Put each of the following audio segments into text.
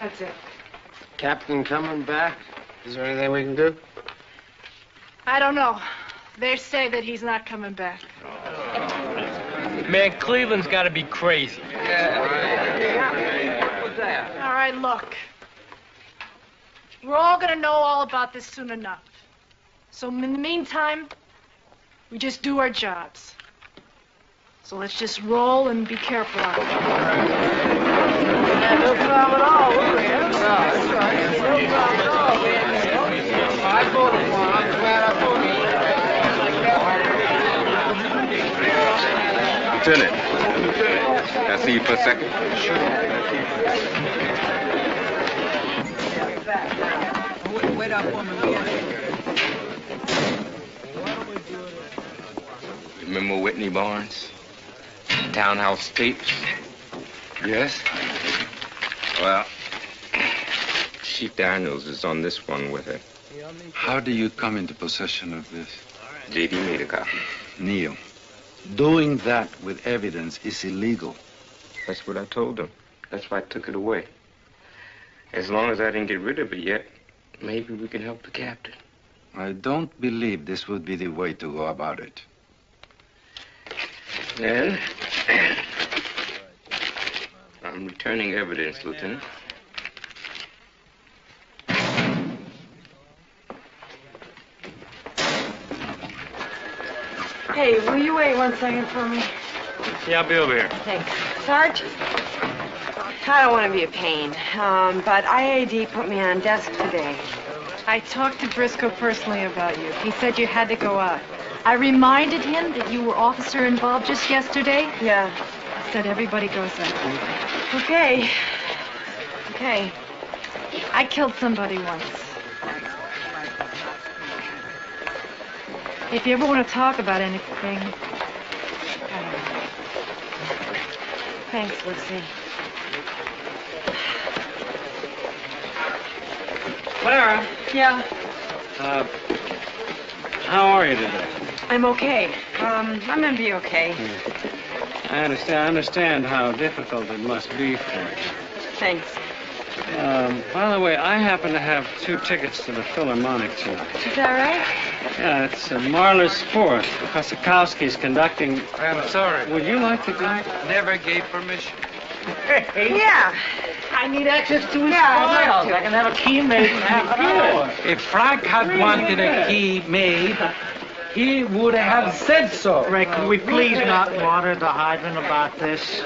That's it. Captain coming back? Is there anything we can do? I don't know. They say that he's not coming back. Man, Cleveland's got to be crazy. All right, look. We're all going to know all about this soon enough. So in the meantime, we just do our jobs. So let's just roll and be careful out there. No problem at all. That's right. No problem at all. I voted for him. I'm glad I voted. Lieutenant, can I see you for a second? Wait up for me. Remember Whitney Barnes? Townhouse tapes? Yes? Well, Chief Daniels is on this one with her. How do you come into possession of this? J.D. made a copy. Neil, doing that with evidence is illegal. That's what I told him. That's why I took it away. As long as I didn't get rid of it yet, maybe we can help the captain. I don't believe this would be the way to go about it. Then, I'm returning evidence, Lieutenant. Hey, will you wait 1 second for me? Yeah, I'll be over here. Thanks. Sarge? I don't want to be a pain, but IAD put me on desk today. I talked to Briscoe personally about you. He said you had to go out. I reminded him that you were officer involved just yesterday. Yeah. I said everybody goes out. Okay. Okay. I killed somebody once. If you ever want to talk about anything, I don't know. Thanks, Lucy. Clara. Yeah. How are you today? I'm okay. I'm gonna be okay. I understand how difficult it must be for you. Thanks. By the way, I happen to have 2 tickets to the Philharmonic tonight. Is that right? Yeah, it's Marla's 4th. Kosikowski's conducting. I'm sorry. Would you like to go? Never gave permission. Yeah. I need access to his Yeah, I'd files. like to. I can have a key made in half an hour. If Frank had wanted a key made, he would have said so. Ray, could we please not water the hydrant about this?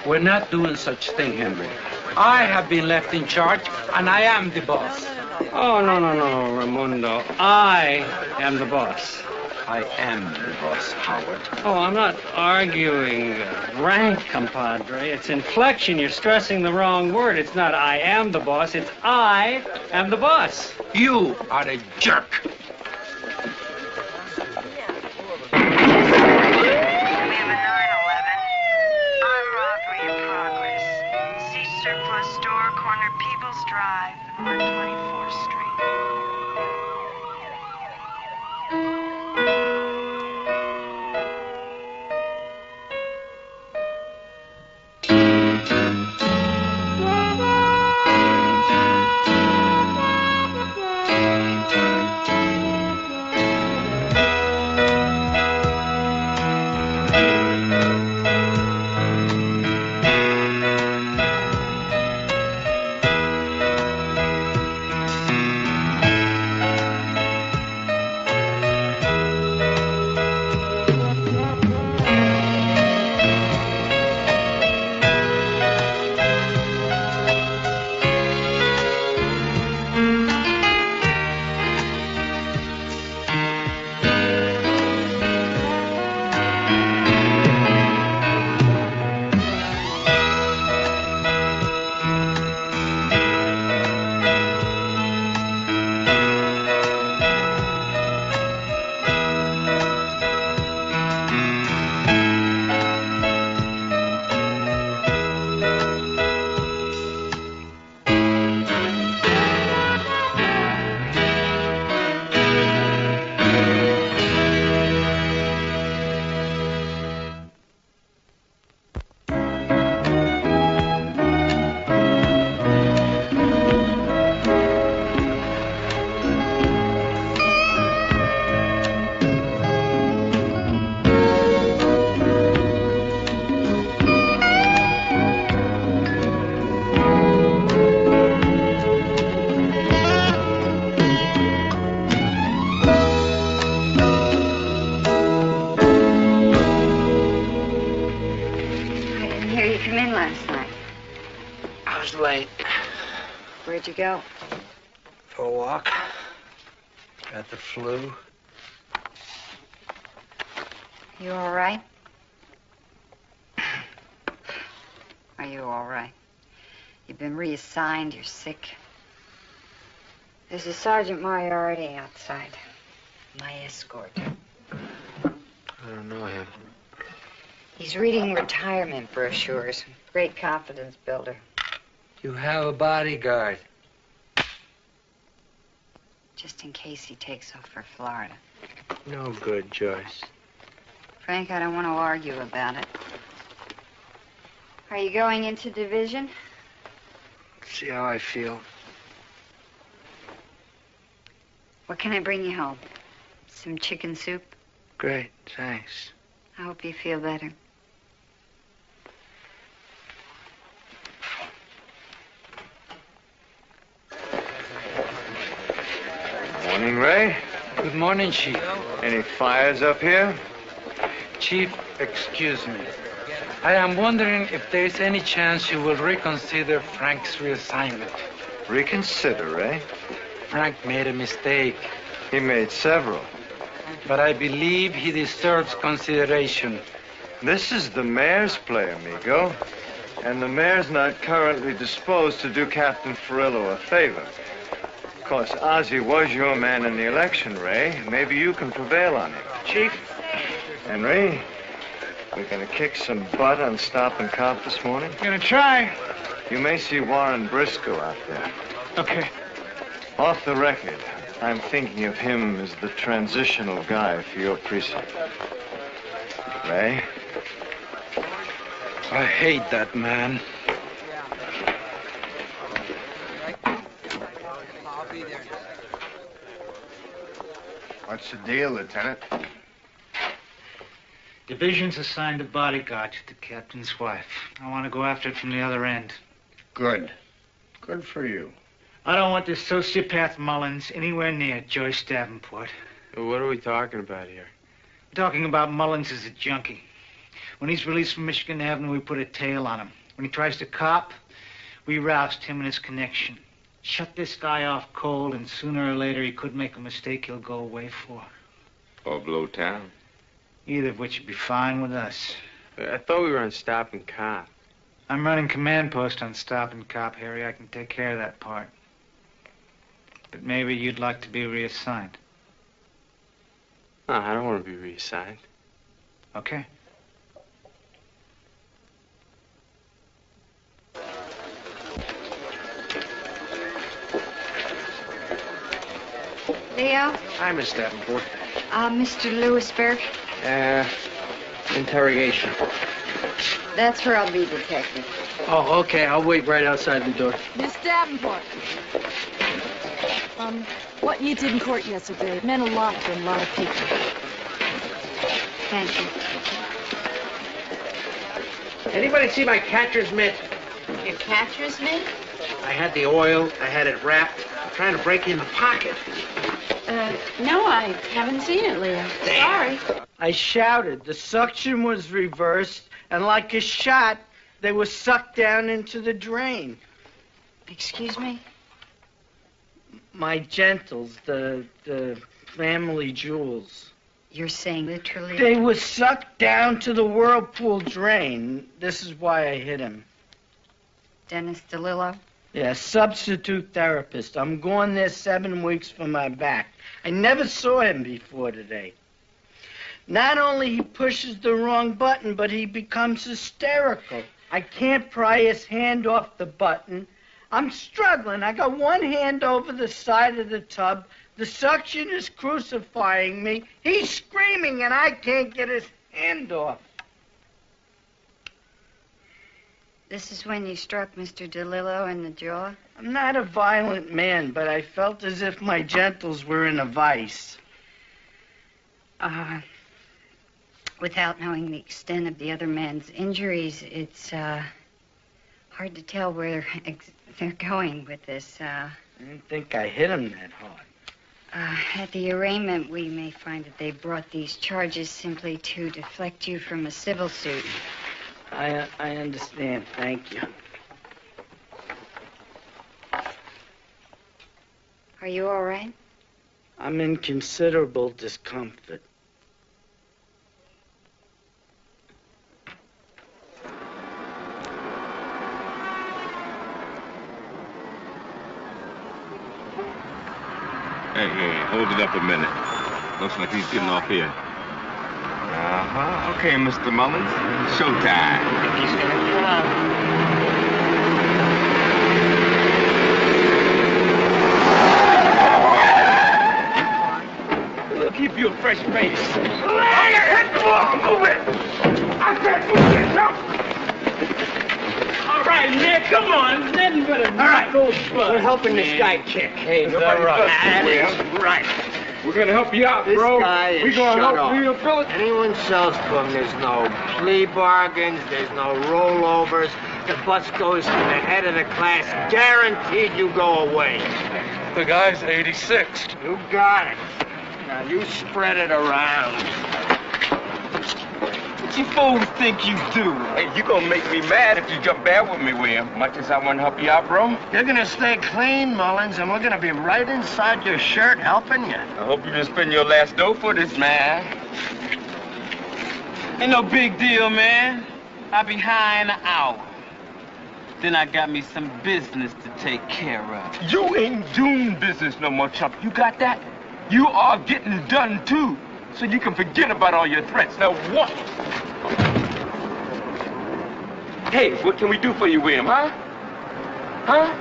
We're not doing such thing, Henry. I have been left in charge, and I am the boss. Oh, no, Raimundo. I am the boss. I am the boss, Howard. Oh, I'm not arguing rank, compadre. It's inflection. You're stressing the wrong word. It's not I am the boss. It's I am the boss. You are a jerk. We have a 911. Armed robbery in progress. See surplus store, corner Peebles Drive on 24th Street. I was late. Where'd you go? For a walk. Got the flu. You all right? Are you all right? You've been reassigned. You're sick. There's a Sergeant Moriarty outside. My escort. I don't know him. He's reading retirement brochures. Great confidence builder. You have a bodyguard. Just in case he takes off for Florida. No good, Joyce. Frank, I don't want to argue about it. Are you going into division? See how I feel. What can I bring you home? Some chicken soup? Great, thanks. I hope you feel better. Morning, Ray. Good morning, Chief. Any fires up here? Chief, excuse me. I am wondering if there is any chance you will reconsider Frank's reassignment. Reconsider, Ray. Frank made a mistake, He made several. but I believe he deserves consideration. This is the mayor's play, amigo. And the mayor's not currently disposed to do Captain Farillo a favor. Of course, Ozzy was your man in the election, Ray. Maybe you can prevail on him. Chief? Henry, we're gonna kick some butt on Stop and Cop this morning. Gonna try. You may see Warren Briscoe out there. Okay. Off the record, I'm thinking of him as the transitional guy for your precinct. Ray? I hate that man. What's the deal, Lieutenant? Division's assigned a bodyguard to the captain's wife. I want to go after it from the other end. Good. Good for you. I don't want this sociopath Mullins anywhere near Joyce Davenport. What are we talking about here? We're talking about Mullins as a junkie. When he's released from Michigan Avenue, we put a tail on him. When he tries to cop, we roust him and his connection. Shut this guy off cold, and sooner or later he could make a mistake he'll go away for. Or blow town. Either of which would be fine with us. I thought we were on Stop and Cop. I'm running command post on Stop and Cop, Harry. I can take care of that part. But maybe you'd like to be reassigned. No, I don't want to be reassigned. Okay. Leo? Hi, Miss Davenport. Mr. Lewisburg? Interrogation. That's where I'll be, Detective. Oh, okay. I'll wait right outside the door. Miss Davenport. What you did in court yesterday, it meant a lot to a lot of people. Thank you. Anybody see my catcher's mitt? Your catcher's mitt? I had the oil. I had it wrapped. I'm trying to break in the pocket. No, I haven't seen it, Leo. Sorry. I shouted. The suction was reversed, and like a shot, they were sucked down into the drain. Excuse me? My gentles, the family jewels. You're saying literally? They were sucked down to the whirlpool drain. This is why I hit him. Dennis DeLillo? Yeah, substitute therapist. I'm going there 7 weeks for my back. I never saw him before today. Not only he pushes the wrong button, but he becomes hysterical. I can't pry his hand off the button. I'm struggling. I got one hand over the side of the tub. The suction is crucifying me. He's screaming, and I can't get his hand off. This is when you struck Mr. DeLillo in the jaw? I'm not a violent man, but I felt as if my gentles were in a vice. Without knowing the extent of the other man's injuries, it's hard to tell where they're going with this. I didn't think I hit him that hard. At the arraignment, we may find that they brought these charges simply to deflect you from a civil suit. I understand. Thank you. Are you all right? I'm in considerable discomfort. Hey, hold it up a minute. Looks like he's getting off here. Uh-huh. Okay, Mr. Mullins. Showtime. He's gonna come. We'll keep you a fresh face. Move it! I said move it! All right, Nick, come on. Nothing but a all right. We're helping this guy kick. Hey, nobody Right. We're gonna help you out, bro. We're gonna help you, Philip. Anyone sells to him, there's no plea bargains, there's no rollovers. The bus goes to the head of the class. Guaranteed you go away. The guy's 86. You got it. Now you spread it around. What you fools think you do? Hey, you gonna make me mad if you jump bad with me, William. Much as I want to help you out, bro. You're gonna stay clean, Mullins, and we're gonna be right inside your shirt helping you. I hope you didn't spend your last dough for this, man. Ain't no big deal, man. I'll be high in an hour. Then I got me some business to take care of. You ain't doing business no more, chump. You got that? You are getting done, too. So you can forget about all your threats. Now, what? Hey, what can we do for you, William, huh? Huh?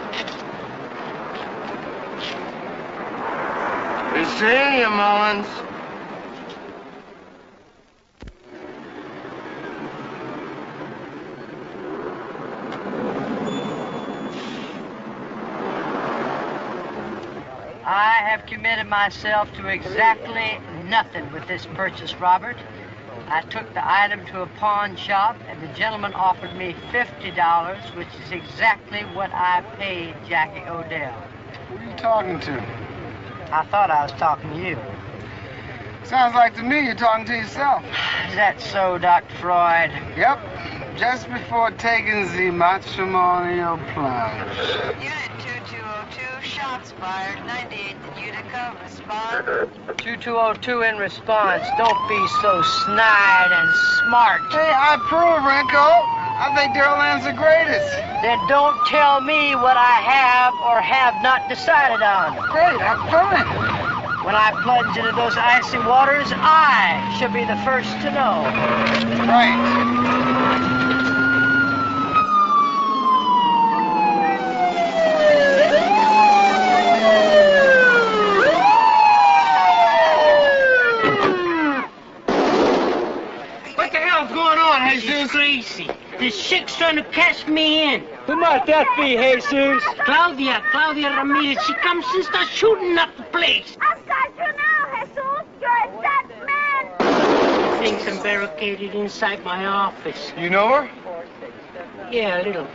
Been seeing you, Mullins. I have committed myself to exactly nothing with this purchase, Robert. I took the item to a pawn shop, and the gentleman offered me $50, which is exactly what I paid Jackie Odell. Who are you talking to? I thought I was talking to you. Sounds like to me you're talking to yourself. Is that so, Dr. Freud? Yep. Just before taking the matrimonial plunge. Unit 2202, shots fired, 98th in Utica, respond. 2202 in response. Don't be so snide and smart. Hey, I approve, Renko. I think Darlan's the greatest. Then don't tell me what I have or have not decided on. Great, I'm coming. When I plunge into those icy waters, I should be the first to know. Right. Crazy. This chick's trying to catch me in. Who might that be, Jesus? Claudia Ramirez. She comes and starts shooting up the place. I've got you now, Jesus. You're a dead man. Things are barricaded inside my office. You know her? Yeah, a little.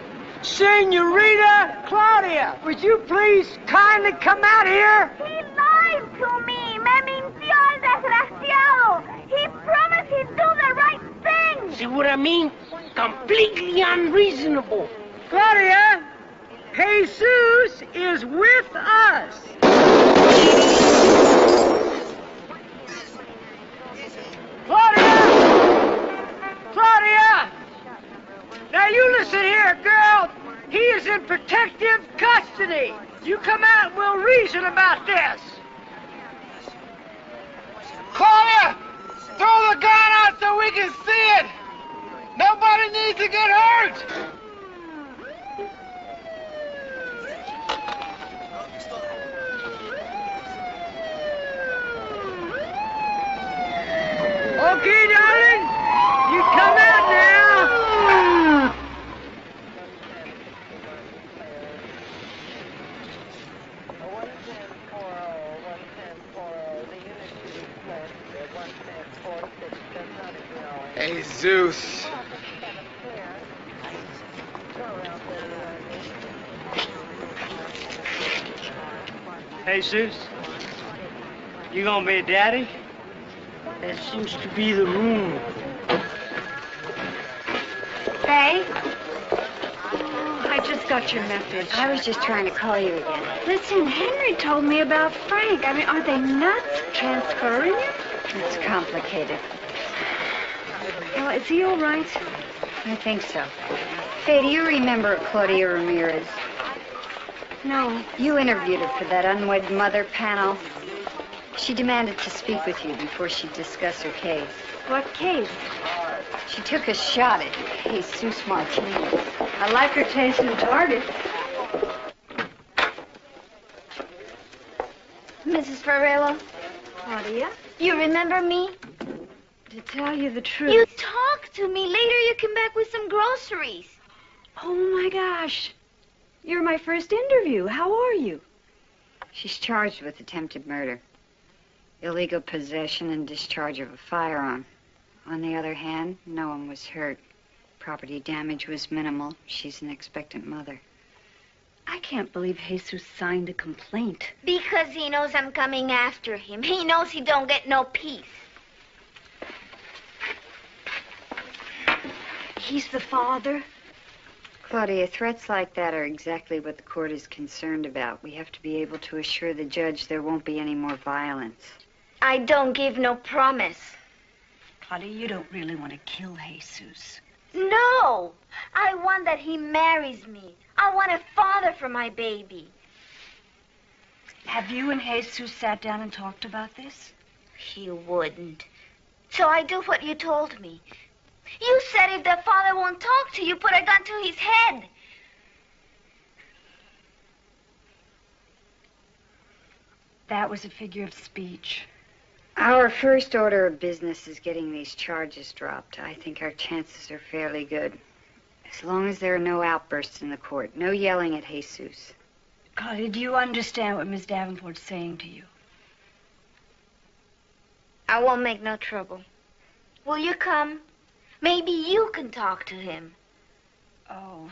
Senorita Claudia, would you please kindly come out here? He lied to me. Me mintió el desgraciado. He promised he'd do the right thing. See what I mean? Completely unreasonable. Claudia, Jesus is with us. Claudia! Now you listen here, girl. He is in protective custody. You come out and we'll reason about this. Claudia! Throw the gun out so we can see it! Nobody needs to get hurt! Okay, darling. You come out now. Hey, Zeus. Jesus, you gonna be a daddy? That seems to be the room. Hey? I just got your message. I was just trying to call you again. Listen, Henry told me about Frank. I mean, are they nuts transferring him? It's complicated. Well, is he all right? I think so. Hey, do you remember Claudia Ramirez? No. You interviewed her for that unwed mother panel. She demanded to speak with you before she discussed her case. What case? She took a shot at Jesus Martinez. I like her taste in Target. Mrs. Ferrello, Claudia? you remember me? To tell you the truth. You talked to me. Later you came back with some groceries. Oh, my gosh. You're my first interview. How are you? She's charged with attempted murder, illegal possession and discharge of a firearm. On the other hand, no one was hurt. Property damage was minimal. She's an expectant mother. I can't believe Jesus signed a complaint. Because he knows I'm coming after him. He knows he don't get no peace. He's the father? Claudia, threats like that are exactly what the court is concerned about. We have to be able to assure the judge there won't be any more violence. I don't give no promise. Claudia, you don't really want to kill Jesus. No! I want that he marries me. I want a father for my baby. Have you and Jesus sat down and talked about this? He wouldn't. So I do what you told me. You said if the father won't talk to you, put a gun to his head. That was a figure of speech. Our first order of business is getting these charges dropped. I think our chances are fairly good. As long as there are no outbursts in the court, no yelling at Jesus. Claudia, do you understand what Miss Davenport's saying to you? I won't make no trouble. Will you come? Maybe you can talk to him. Oh,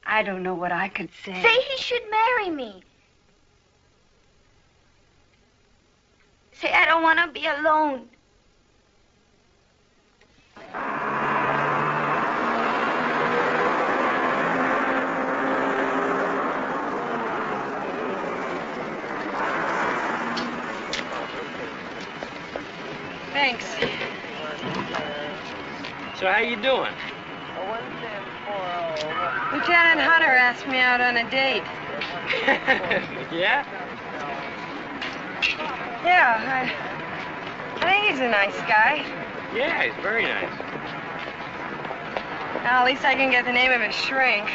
I don't know what I could say. Say he should marry me. Say I don't want to be alone. Thanks. So how you doing? Lieutenant Hunter asked me out on a date. Yeah? Yeah, I think he's a nice guy. Yeah, he's very nice. Well, at least I can get the name of his shrink.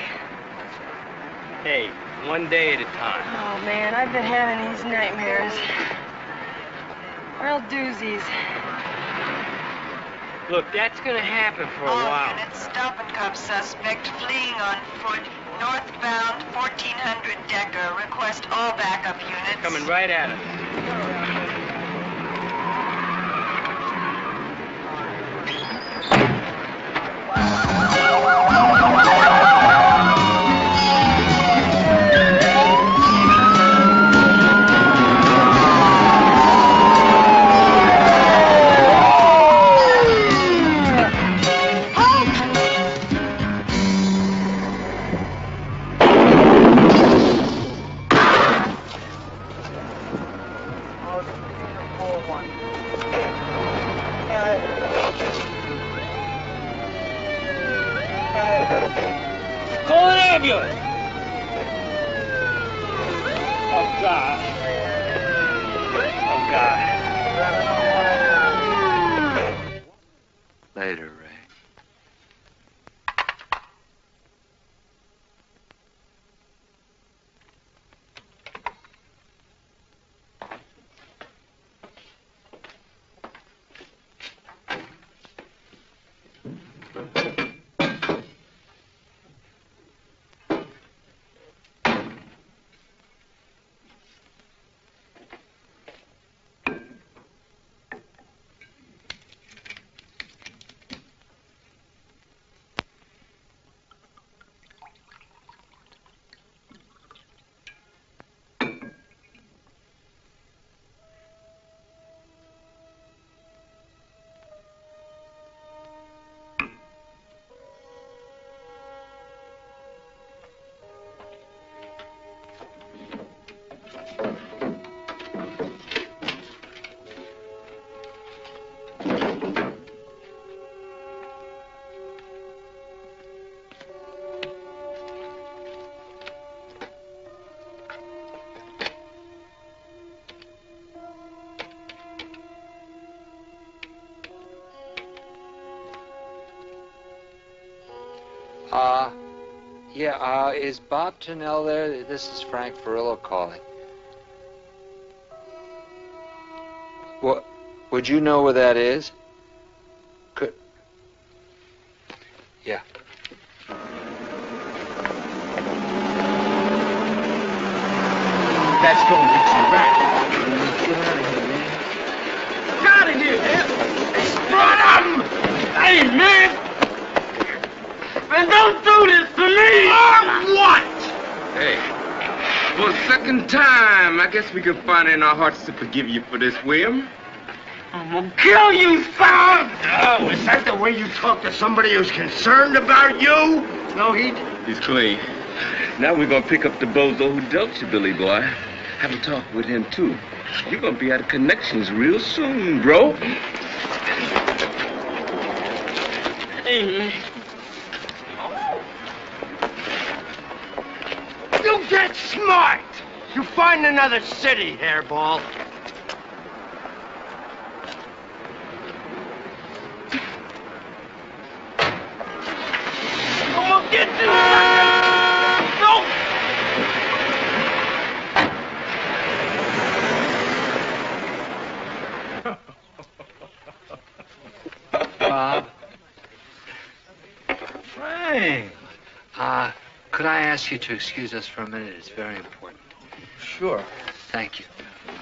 Hey, one day at a time. Oh, man, I've been having these nightmares. Real doozies. Look, that's gonna happen for a while. Units, stop and cuff suspect fleeing on foot, northbound 1400 Decker. Request all backup units. Coming right at us. Call an ambulance! Oh, God. Oh, God. Later, Ray. Yeah, is Bob Turnell there? This is Frank Furillo calling. What? Would you know where that is? Could... Yeah. That's going to get you back. Get out of here, man. Run him! Hey, man! Man, don't do this to me! What? Hey, for the second time, I guess we can find it in our hearts to forgive you for this, William. I'm gonna kill you, son! Oh, is that the way you talk to somebody who's concerned about you? No, He's clean. Now we're gonna pick up the bozo who dealt you, Billy boy. Have a talk with him, too. You're gonna be out of connections real soon, bro. You get smart! You find another city, hairball. I'm gonna get you, sucker! No! Bob? Frank. Could I ask you to excuse us for a minute? It's very important. Sure. Thank you.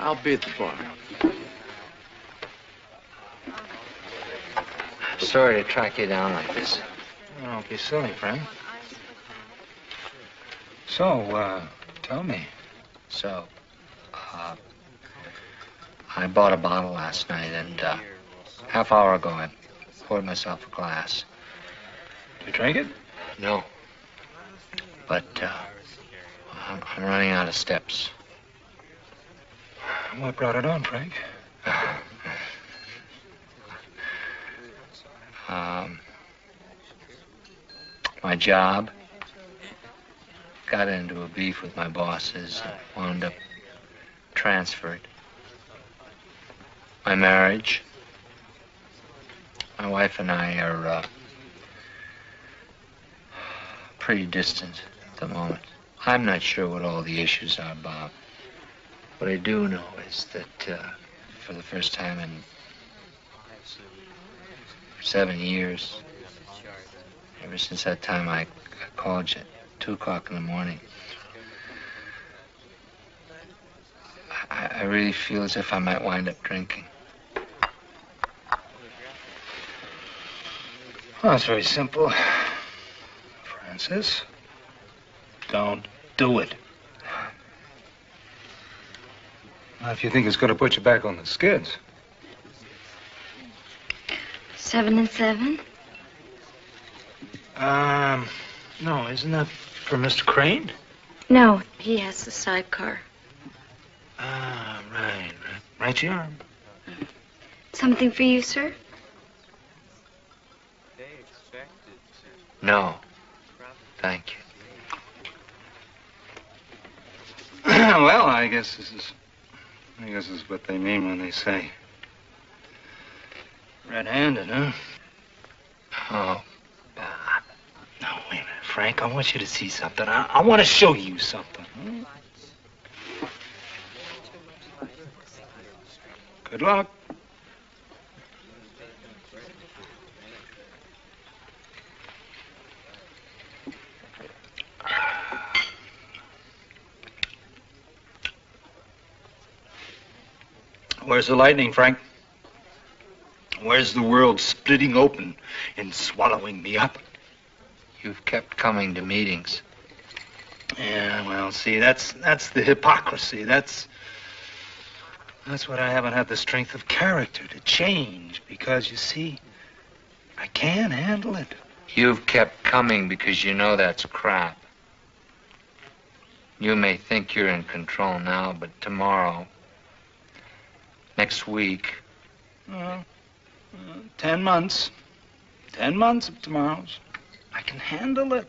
I'll be at the bar. Sorry to track you down like this. Don't be silly, Frank. So, tell me. So, I bought a bottle last night, and half hour ago I poured myself a glass. You drank it? No. But I'm running out of steps. What brought it on, Frank? My job. Got into a beef with my bosses and wound up transferred. My marriage. My wife and I are pretty distant at the moment. I'm not sure what all the issues are, Bob. What I do know is that for the first time in 7 years, ever since that time I called you at 2 o'clock in the morning, I really feel as if I might wind up drinking. Well, it's very simple. Francis, don't do it. Now, if you think it's going to put you back on the skids. 7 and 7? No, isn't that for Mr. Crane? No, he has the sidecar. Ah, right. Right you are. Something for you, sir? No. Thank you. Well, I guess this is what they mean when they say red-handed, huh? Oh, Bob. No, wait a minute, Frank. I want you to see something. I want to show you something. Good luck. Where's the lightning, Frank? Where's the world splitting open and swallowing me up? You've kept coming to meetings. Yeah, well, see, that's the hypocrisy. That's what I haven't had the strength of character to change, because, you see, I can't handle it. You've kept coming because you know that's crap. You may think you're in control now, but tomorrow, next week... 10 months. 10 months of tomorrows. I can handle it.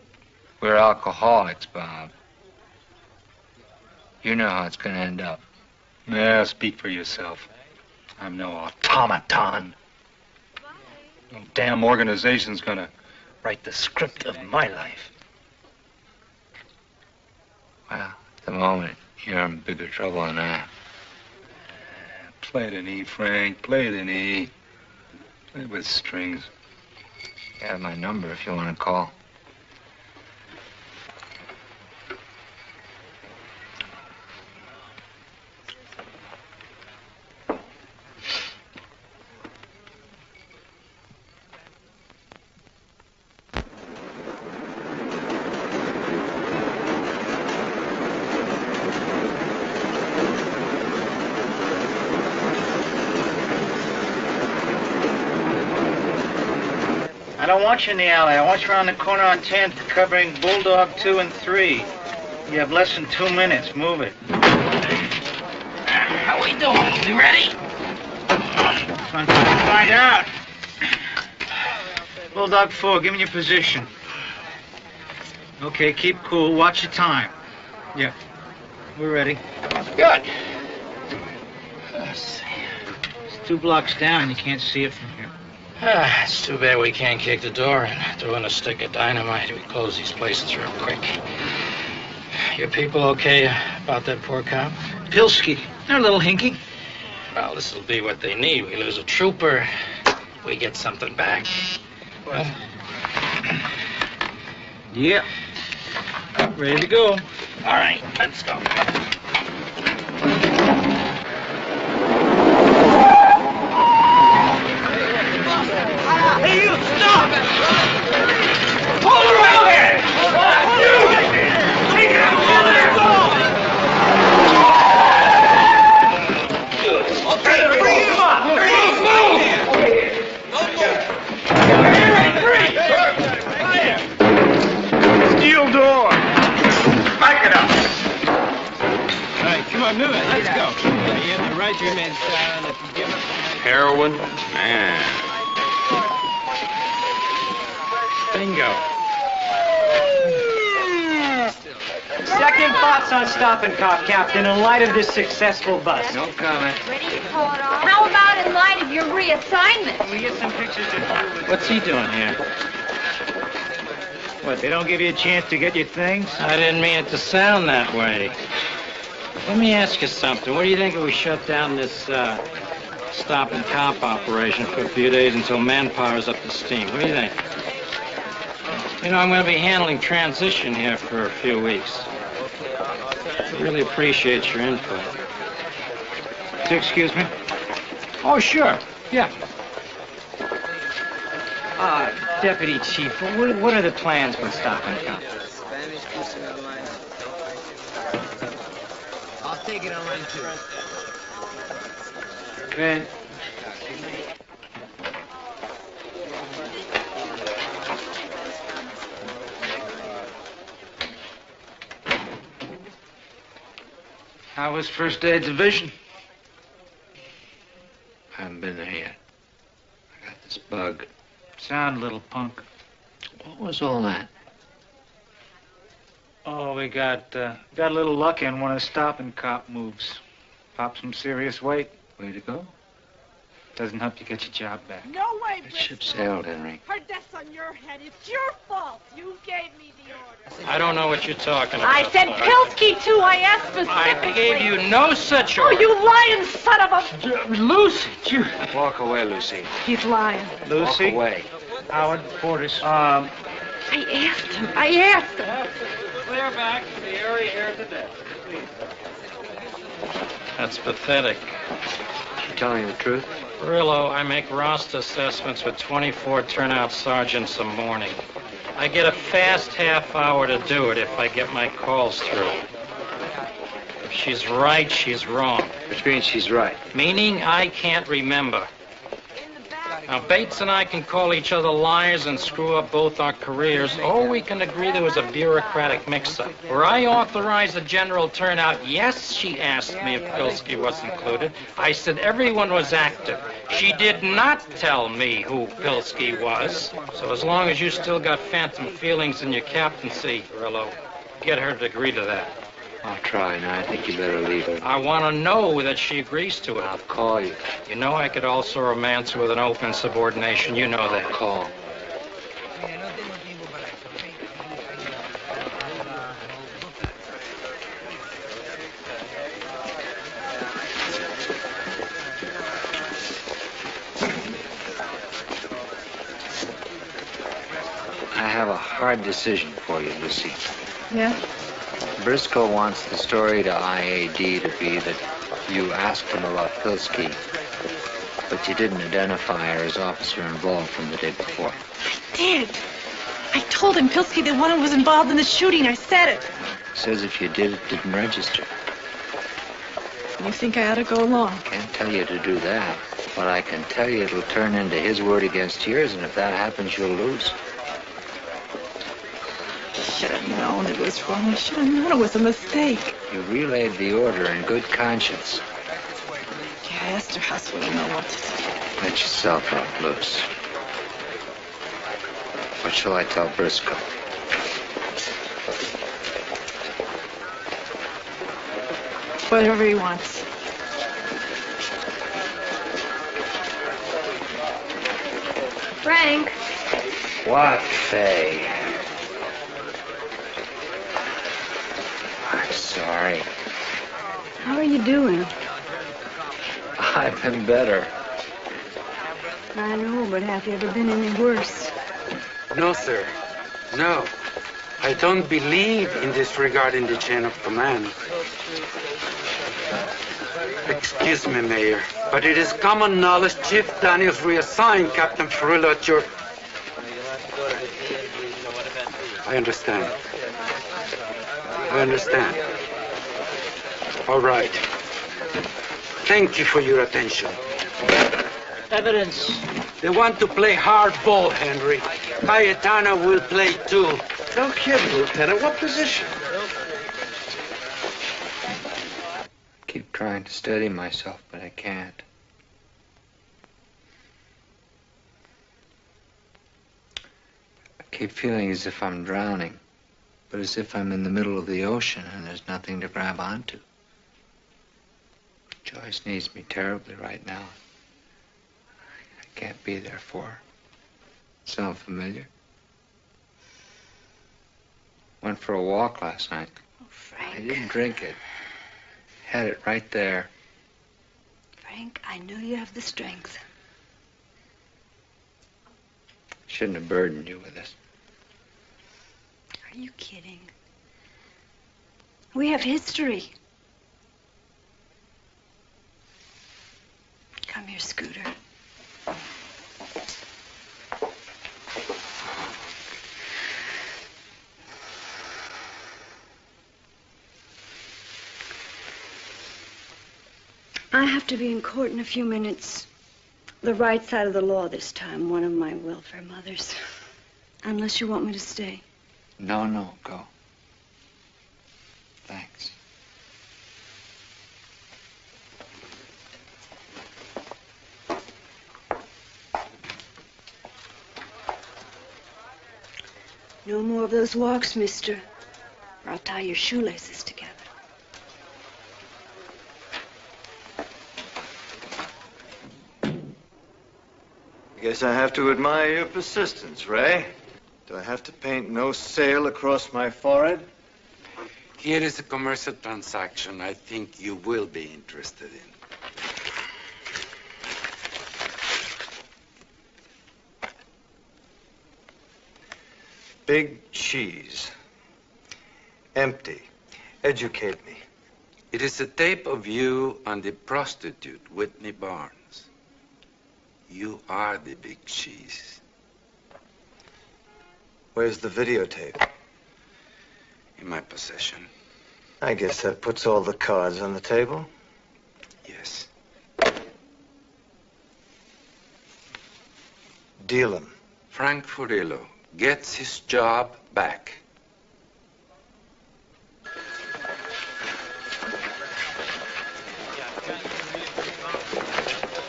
We're alcoholics, Bob. You know how it's going to end up. Yeah, speak for yourself. I'm no automaton. No damn organization's gonna write the script of my life. the moment, you're in bigger trouble than that. Play the knee, Frank. Play the knee. Play with strings. You have my number if you want to call. I don't want you in the alley. I want you around the corner on 10th, covering Bulldog 2 and 3. You have less than 2 minutes. Move it. How we doing? You ready? Find out. Bulldog 4, give me your position. Okay, keep cool. Watch your time. Yeah, we're ready. Good. It's 2 blocks down. You can't see it from here. It's too bad we can't kick the door in. Throw in a stick of dynamite. We close these places real quick. Your people okay about that poor cop? Pilsky. They're a little hinky. Well, this'll be what they need. We lose a trooper, we get something back. Huh? Yeah. Ready to go. All right, let's go. Hey, you stop! Pull around here! You! Take it out! Okay, bring him up! Move! Steel door! Back it up! All right, come on, move it. Let's go. You have the right to remain silent if you give us... Heroin? Man. Bingo. Second thoughts on Stop and Cop, Captain, in light of this successful bust. No comment. Ready to call it off? How about in light of your reassignment? We get some pictures of you. What's he doing here? What, they don't give you a chance to get your things? I didn't mean it to sound that way. Let me ask you something. What do you think if we shut down this Stop and Cop operation for a few days until manpower's up to steam? What do you think? You know, I'm going to be handling transition here for a few weeks. I really appreciate your input. Excuse me? Oh, sure. Yeah. Deputy Chief, what are the plans with Stop and Cop? I'll take it on line 2. Okay. How was first day of division? I haven't been there yet. I got this bug. Sound, little punk. What was all that? Oh, we got a little lucky on one of the Stop and Cop moves. Pop some serious weight. Way to go. Doesn't help you get your job back. No way, That ship sailed, Henry. Her death's on your head. It's your fault. You gave me the order. I don't know what you're talking about. I said Pilsky, too. I asked specifically. I gave you no such Oh, order. you lying son of a... Lucy, you... Walk away, Lucy. He's lying. Lucy? Walk away. Howard Portis. I asked him. Clear back to the area here today. That's pathetic. She telling you the truth? Perillo, I make roster assessments with 24 turnout sergeants a morning. I get a fast half hour to do it if I get my calls through. If she's right, she's wrong. Which means she's right. Meaning I can't remember. Now, Bates and I can call each other liars and screw up both our careers, or we can agree there was a bureaucratic mix-up. Where I authorized the general turnout, yes, she asked me if Pilsky was included. I said everyone was active. She did not tell me who Pilsky was. So as long as you still got phantom feelings in your captaincy, Perillo, get her to agree to that. I'll try. Now, I think you better leave her. I want to know that she agrees to it. I'll call you. You know I could also romance her with an open subordination. You know that. Call. hard decision for you, Lucy. Yeah? Briscoe wants the story to IAD to be that you asked him about Pilsky, but you didn't identify her as officer involved from the day before. I did. I told him Pilsky the one who was involved in the shooting. I said it. Says if you did, it didn't register. You think I ought to go along? Can't tell you to do that, but I can tell you it'll turn into his word against yours, and if that happens, you'll lose. Should have known it was wrong. I should have known it was a mistake. You relayed the order in good conscience. Yeah, I asked her house will know what to do. Let yourself out loose. What shall I tell Briscoe? Whatever he wants. Frank. What, Faye? I'm sorry. How are you doing? I've been better. I know, but have you ever been any worse? No, sir. No. I don't believe in disregarding the chain of command. Excuse me, Mayor, but it is common knowledge Chief Daniels reassigned Captain Furillo at your... I understand. I understand. All right. Thank you for your attention. Evidence. They want to play hardball, Henry. Cayetana will play too. No kidding, Lieutenant. What position? Keep trying to steady myself, but I can't. I keep feeling as if I'm drowning, but as if I'm in the middle of the ocean and there's nothing to grab onto. Joyce needs me terribly right now. I can't be there for her. Sound familiar? Went for a walk last night. Oh, Frank. I didn't drink it. Had it right there. Frank, I know you have the strength. Shouldn't have burdened you with this. Are you kidding? We have history. Come here, Scooter. I have to be in court in a few minutes. The right side of the law this time, one of my welfare mothers. Unless you want me to stay. No, go. Thanks. No more of those walks, mister, or I'll tie your shoelaces together. I guess I have to admire your persistence, Ray. Do I have to paint no sail across my forehead? Here is a commercial transaction I think you will be interested in. Big cheese. Empty. Educate me. It is a tape of you and the prostitute, Whitney Barnes. You are the big cheese. Where's the videotape? In my possession. I guess that puts all the cards on the table. Yes. Deal him. Frank Furillo gets his job back.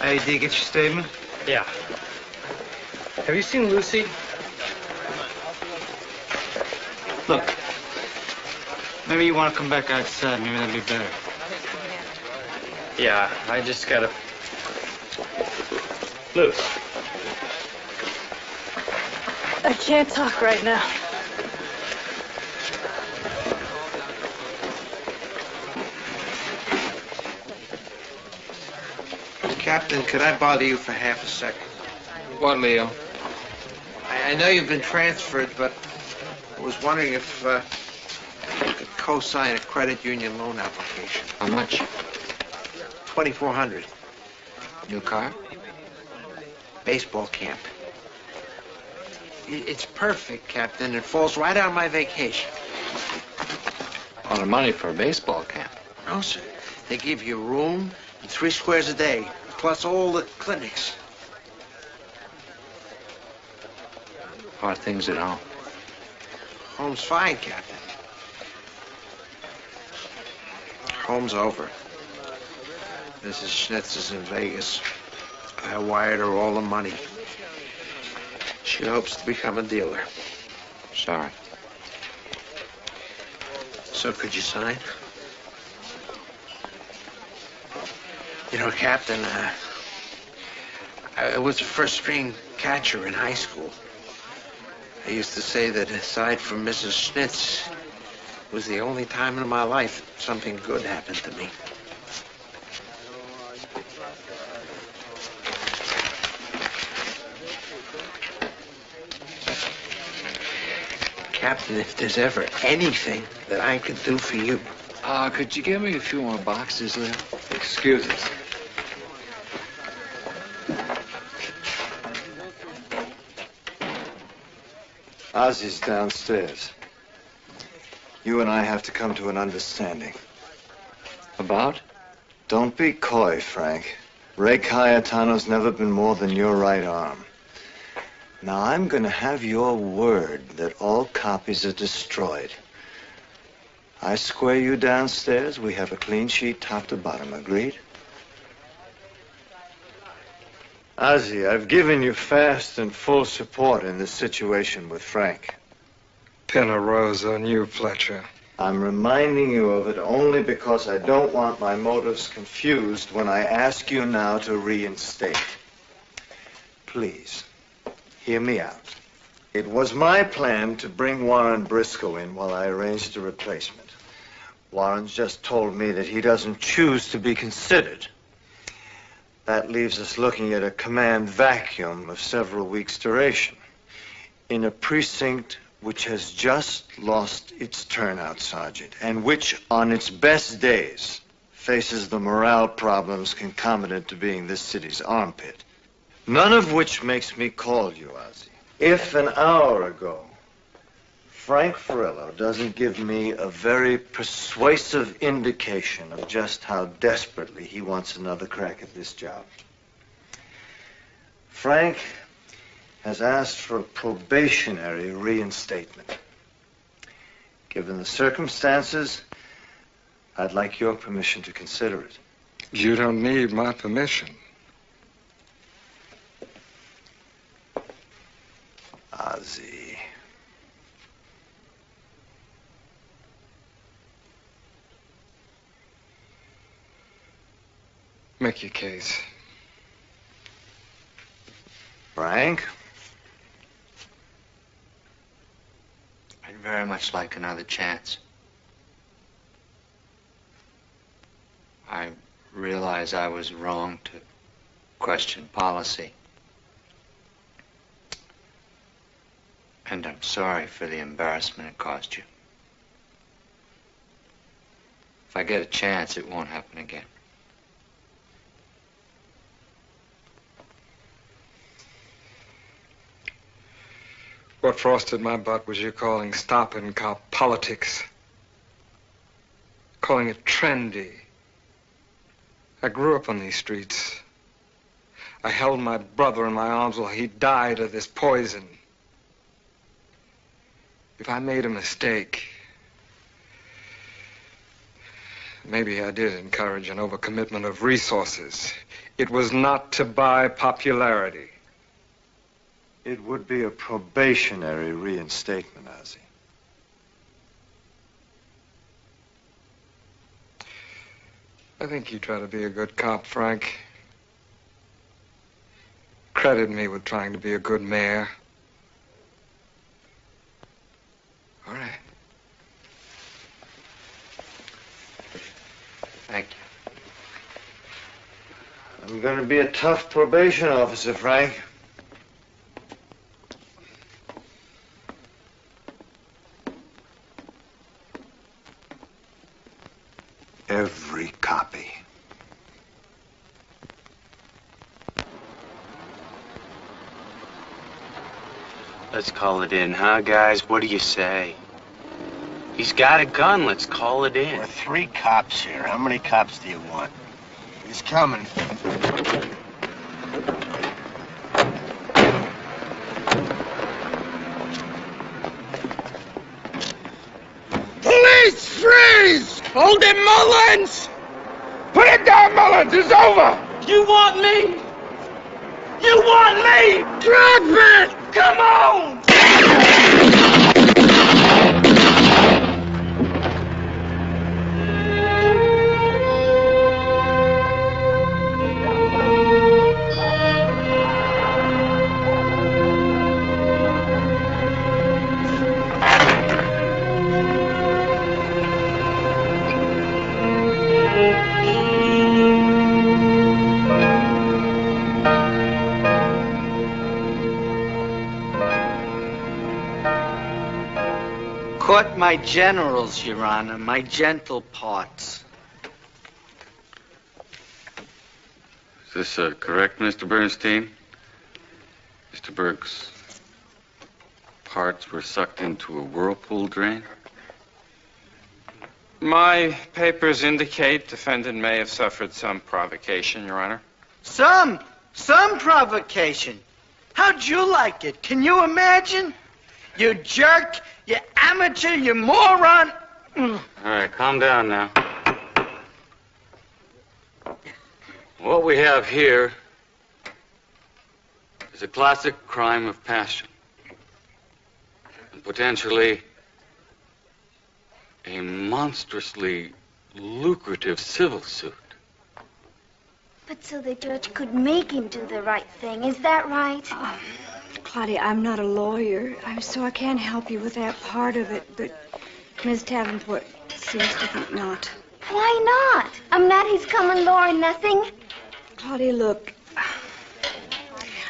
Hey, did you get your statement? Yeah. Have you seen Lucy? Look, maybe you want to come back outside. Maybe that'd be better. Yeah, I just gotta... Luce. I can't talk right now. Captain, could I bother you for half a second? What, Leo? I know you've been transferred, but was wondering if you could co-sign a credit union loan application. How much? $2,400. New car? Baseball camp. It's perfect, Captain. It falls right on my vacation. A lot of money for a baseball camp. No, sir. They give you room and 3 squares a day, plus all the clinics. How are things at home? Home's fine, Captain. Home's over. Mrs. Schnitz is in Vegas. I wired her all the money. She hopes to become a dealer. Sorry. So could you sign? You know, Captain, I was a first-string catcher in high school. I used to say that aside from Mrs. Schnitz, it was the only time in my life something good happened to me. Captain, if there's ever anything that I could do for you. Could you give me a few more boxes, Leo? Excuse us. Ozzy's downstairs. You and I have to come to an understanding. About? Don't be coy, Frank. Ray Cayetano's never been more than your right arm. Now, I'm going to have your word that all copies are destroyed. I square you downstairs, we have a clean sheet top to bottom. Agreed? Ozzy, I've given you fast and full support in this situation with Frank. Pin a rose on you, Fletcher. I'm reminding you of it only because I don't want my motives confused when I ask you now to reinstate. Please, hear me out. It was my plan to bring Warren Briscoe in while I arranged a replacement. Warren's just told me that he doesn't choose to be considered. That leaves us looking at a command vacuum of several weeks' duration in a precinct which has just lost its turnout, Sergeant, and which, on its best days, faces the morale problems concomitant to being this city's armpit. None of which makes me call you, Ozzy. If an hour ago, Frank Furillo doesn't give me a very persuasive indication of just how desperately he wants another crack at this job. Frank has asked for a probationary reinstatement. Given the circumstances, I'd like your permission to consider it. You don't need my permission. Ozzy. Make your case. Frank? I'd very much like another chance. I realize I was wrong to question policy. And I'm sorry for the embarrassment it caused you. If I get a chance, it won't happen again. What frosted my butt was you calling stop-and cop politics. Calling it trendy. I grew up on these streets. I held my brother in my arms while he died of this poison. If I made a mistake, maybe I did encourage an overcommitment of resources. It was not to buy popularity. It would be a probationary reinstatement, Ozzy. I think you try to be a good cop, Frank. Credit me with trying to be a good mayor. All right. Thank you. I'm going to be a tough probation officer, Frank. Every copy. Let's call it in, huh, guys? What do you say? He's got a gun. Let's call it in. We're 3 cops here. How many cops do you want? He's coming. Police, freeze! Hold him, Mullins! Put it down, Mullins! It's over! You want me? You want me? Drop it! Come on! Caught my generals, Your Honor, my gentle parts. Is this correct, Mr. Bernstein? Mr. Burke's parts were sucked into a whirlpool drain? My papers indicate defendant may have suffered some provocation, Your Honor. Some provocation. How'd you like it? Can you imagine? You jerk, you amateur, you moron. All right, calm down now. What we have here is a classic crime of passion. And potentially a monstrously lucrative civil suit. But so the judge could make him do the right thing. Is that right? Claudia, I'm not a lawyer, so I can't help you with that part of it, but Miss Davenport seems to think not. Why not? I'm not his common law or nothing. Claudia, look,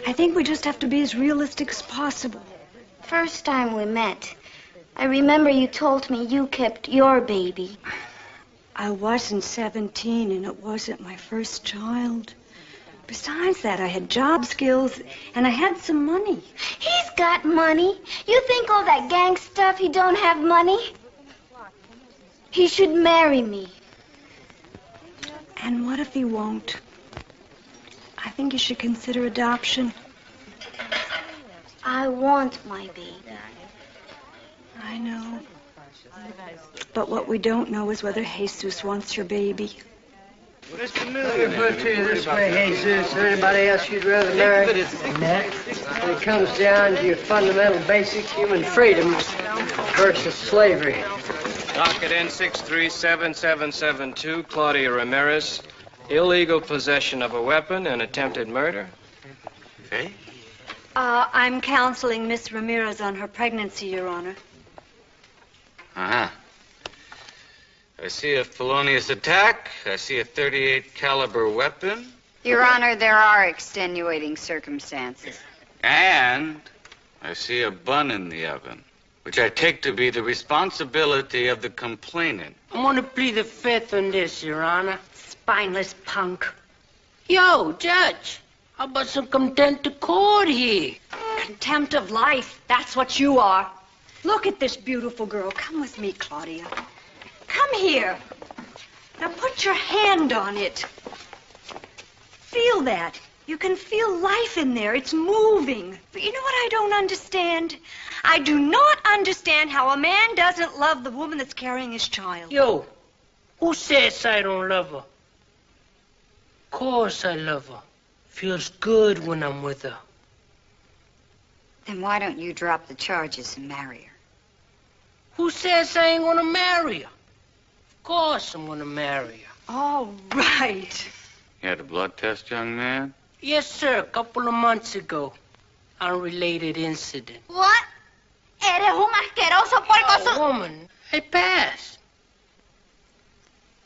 I think we just have to be as realistic as possible. First time we met, I remember you told me you kept your baby. I wasn't 17, and it wasn't my first child. Besides that, I had job skills, and I had some money. He's got money. You think all that gang stuff, he don't have money? He should marry me. And what if he won't? I think you should consider adoption. I want my baby. I know. But what we don't know is whether Jesus wants your baby. Let me put it to you this way, Jesus. Anybody else you'd rather marry? When it comes down to your fundamental basic human freedoms versus slavery. Docket N637772, Claudia Ramirez. Illegal possession of a weapon and attempted murder. Okay. I'm counseling Miss Ramirez on her pregnancy, Your Honor. Uh-huh. I see a felonious attack. I see a .38 caliber weapon. Your Honor, there are extenuating circumstances. And I see a bun in the oven, which I take to be the responsibility of the complainant. I'm gonna plead the fifth on this, Your Honor. Spineless punk. Yo, Judge, how about some contempt of court here? Contempt of life, that's what you are. Look at this beautiful girl. Come with me, Claudia. Come here. Now put your hand on it. Feel that. You can feel life in there. It's moving. But you know what I don't understand? I do not understand how a man doesn't love the woman that's carrying his child. Yo, who says I don't love her? Of course I love her. Feels good when I'm with her. Then why don't you drop the charges and marry her? Who says I ain't gonna marry her? Of course I'm gonna marry her. All right. You had a blood test, young man? Yes, sir, a couple of months ago. Unrelated incident. What? Eres un asqueroso puerco. Woman, I passed.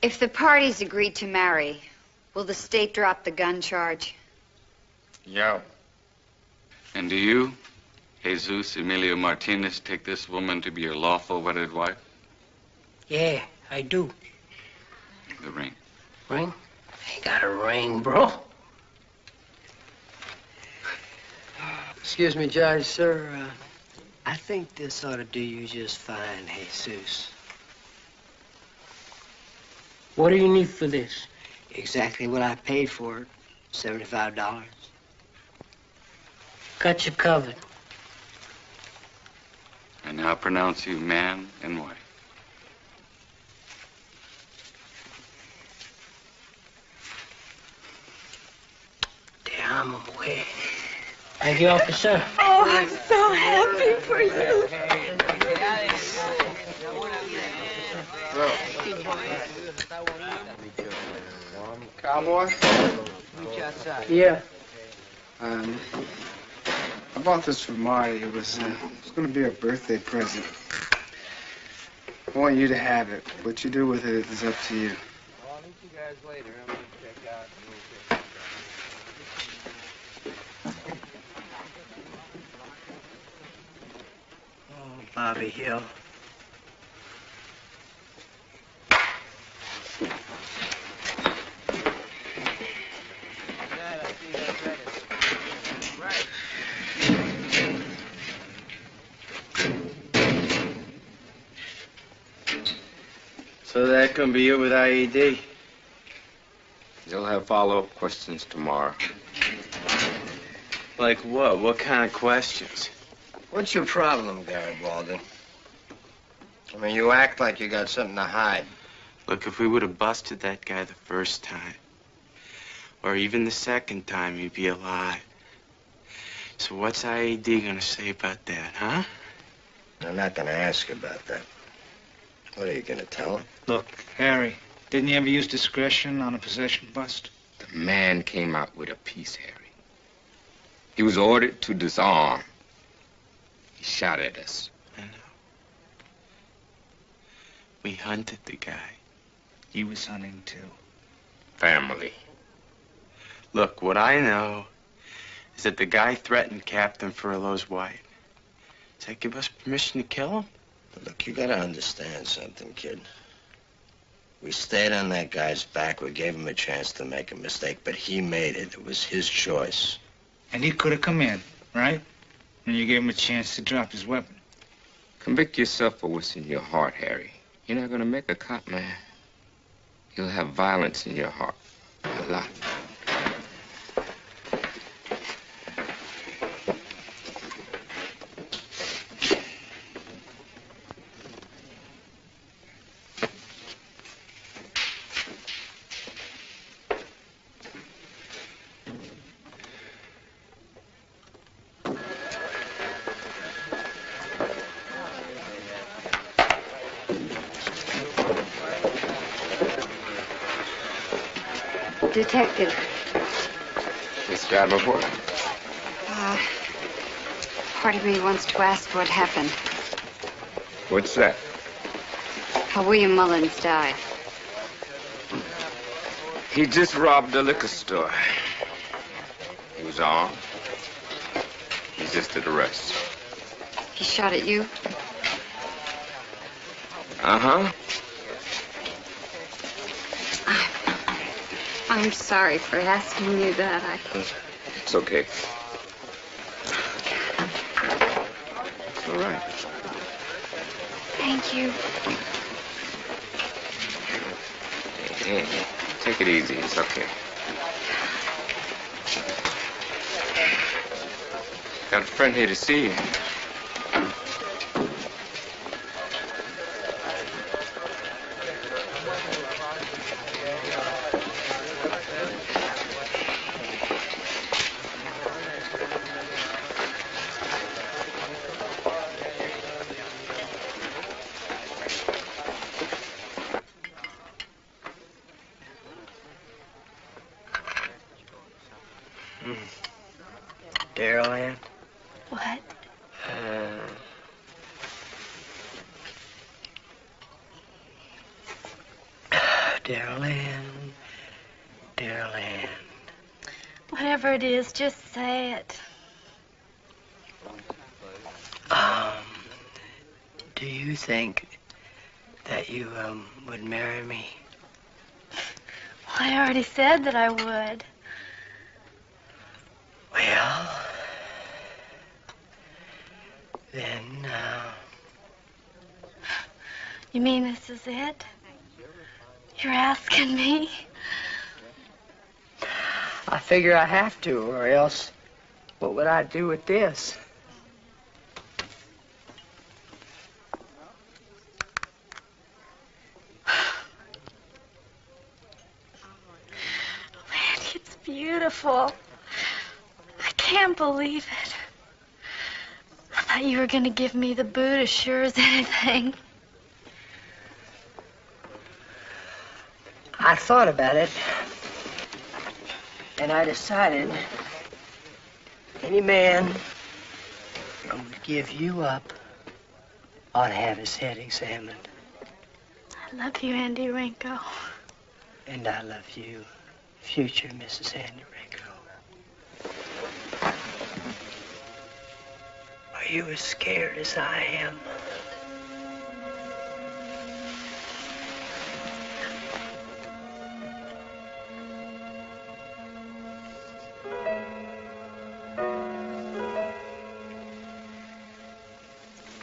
If the parties agree to marry, will the state drop the gun charge? Yeah. And do you, Jesus Emilio Martinez, take this woman to be your lawful wedded wife? Yeah, I do. The ring. Ring? Ain't got a ring, bro. Excuse me, Judge, sir. I think this ought to do you just fine, Jesus. What do you need for this? Exactly what I paid for it. $75. Got you covered. I now pronounce you man and wife. Damn, I'm away. Thank you, officer. Oh, I'm so happy for you. Cowboy? Yeah. I bought this for Marty. It was going to be a birthday present. I want you to have it. What you do with it is up to you. I'll meet you guys later. I'm going to check out. Oh, Bobby Hill. So that can be it with IED? You'll have follow-up questions tomorrow. Like what? What kind of questions? What's your problem, Garrett Walden? I mean, you act like you got something to hide. Look, if we would have busted that guy the first time, or even the second time, he'd be alive. So what's IED gonna say about that, huh? I'm not gonna ask you about that. What are you gonna tell him? Look, Harry, didn't you ever use discretion on a possession bust? The man came out with a piece, Harry. He was ordered to disarm. He shot at us. I know. We hunted the guy. He was hunting, too. Family. Look, what I know is that the guy threatened Captain Furlow's wife. Does that give us permission to kill him? Look, you gotta understand something, kid. We stayed on that guy's back. We gave him a chance to make a mistake, but he made it. It was his choice. And he could have come in, right? And you gave him a chance to drop his weapon. Convict yourself for what's in your heart, Harry. You're not gonna make a cop, man. You'll have violence in your heart. A lot. Detective. Miss Davenport? Part of me wants to ask what happened. What's that? How William Mullins died. He just robbed a liquor store. He was armed. Resisted arrest. He shot at you? Uh-huh. I'm sorry for asking you that. It's okay. It's all right. Thank you. Hey, take it easy. It's okay. Got a friend here to see you. Daryl Ann? What? Daryl Ann. Daryl Ann. Whatever it is, just say it. Do you think that you, would marry me? I already said that I would. Well, then, You mean this is it? You're asking me? I figure I have to, or else what would I do with this? Randy, it's beautiful. I can't believe it. I thought you were going to give me the boot as sure as anything. I thought about it, and I decided any man who would give you up ought to have his head examined. I love you, Andy Rinko. And I love you, future Mrs. Andy Rinko. Are you as scared as I am?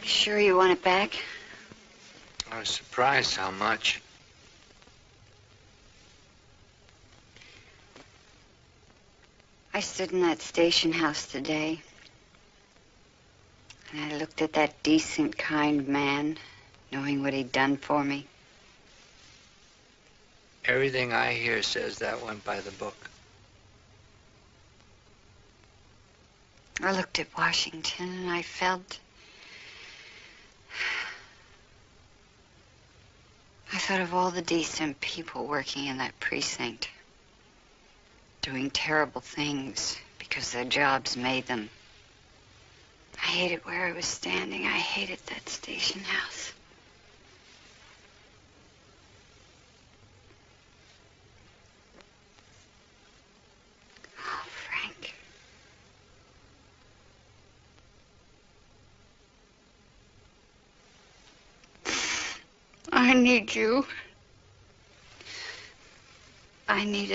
Sure you want it back? I was surprised how much. I stood in that station house today, and I looked at that decent, kind man, knowing what he'd done for me. Everything I hear says that went by the book. I looked at Washington, and I felt... I thought of all the decent people working in that precinct, doing terrible things because their jobs made them. I hated where I was standing. I hated that station house. Oh, Frank. I need you. I need